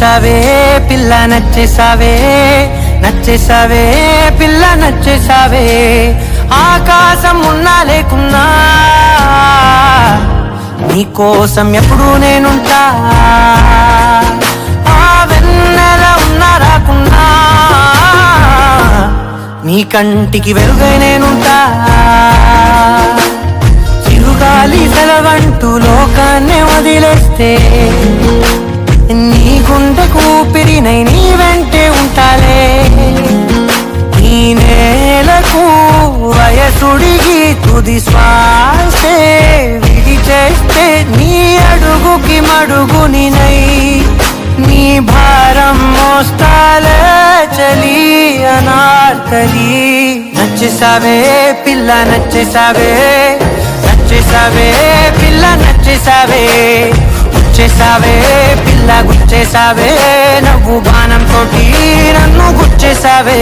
నచ్చేసావే పిల్ల నచ్చేసావే, నచ్చేసావే పిల్ల నచ్చేసావే. ఆకాశం ఉన్నా లేకున్నా నీకోసం ఎప్పుడు నేనుంటా. ఆ వెన్నెల ఉన్నా రాకున్నా నీ కంటికి వెలుగై నేనుంటా. చిరుగాలి సెలవంటూ లోకాన్ని వదిలేస్తే నీ గుండె కూపిరినై నీ వెంటే ఉంటాలే. ఈ నేలకు వయసుడిగి తుది శ్వాసే విడిచేస్తే నీ అడుగుకి మడుగునినై నీ భారం మోస్తాలే చలి అనార్కలి. నచ్చేసావే పిల్ల నచ్చేసావే, నచ్చేసావే పిల్ల నచ్చేసావే. గుచ్చేసావే పిల్ల గుచ్చేసావే, నవ్వు బాణం తోటి నన్ను గుచ్చేసావే.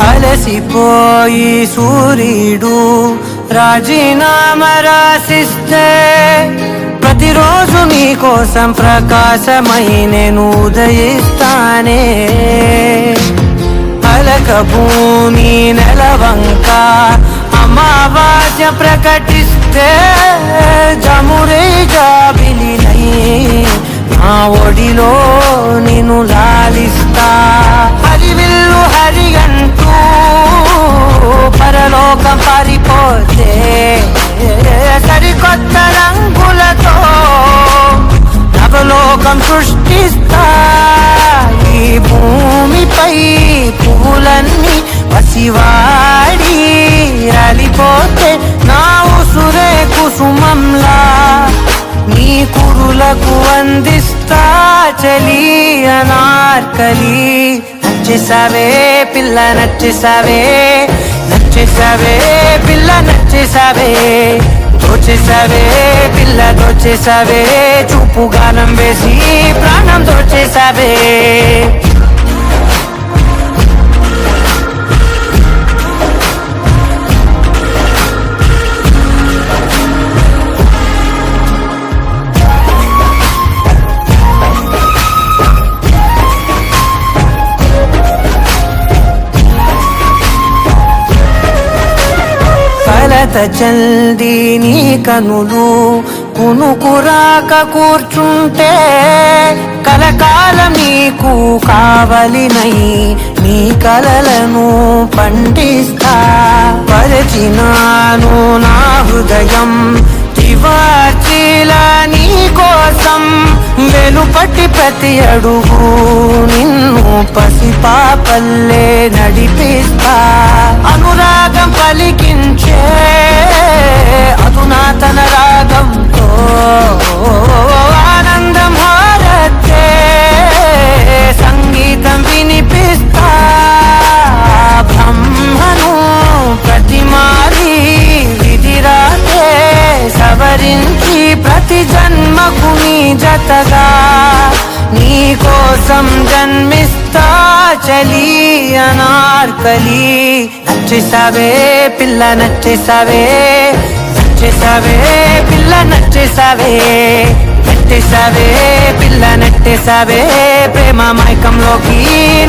అలసిపోయి సూర్యుడు రాజీనామా రాసిస్తే ప్రతిరోజు నీ కోసం ప్రకాశమై నేను ఉదయిస్తానే. అలక భూమి నెలవంక అమావాస్య ప్రకటిస్తే జమురే జాబిలినై నా ఒడిలో నిన్ను లాలిస్తా. హరివిల్లు హరి అంటూ పరలోకం పారిపోతే సరికొత్త రంగులతో నవలోకం సృష్టిస్తా. ఈ భూమిపై పూలన్నీ పసివాడి రాలిపోతే నా ఉసురే కుసుమంలా నీ కురులకు అందిస్తా చలి అనార్కలి. నచ్చేసావే పిల్ల నచ్చేసావే, నచ్చేసావే పిల్ల నచ్చేసావే. దోచేసావే పిల్ల దోచేసావే, చూపు గానం వేసి ప్రాణం దోచేసావే. కలత చల్ది నీ కనులు కునుకురాక కూర్చుంటే కలకాలం నీకు కావలినై నీ కలలను పండిస్తా. పరిచినాను నా హృదయం తివాచీలా నీ కోసం, వెలుపటి ప్రతి అడుగు నిన్ను పసిపాపల్లే నడిపిస్తా. అనురాగం పలికించే అధునాతన రాగంతో ఆనందం హారతే సంగీతం వినిపిస్తా. బ్రహ్మను ప్రతిమారి విధిరాతే సవరించి ప్రతి జన్మకు నీ జతగా నీ కోసం జన్మిస్తా చలి అనార్కలి. నచ్చేసావే పిల్ల నచ్చేసావే, నచ్చేసావే పిల్ల నచ్చేసావే. నెట్టేసావే పిల్ల నెట్టేసావే, ప్రేమ మైకంలోకి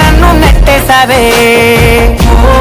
నన్ను నెట్టేసావే. ఓ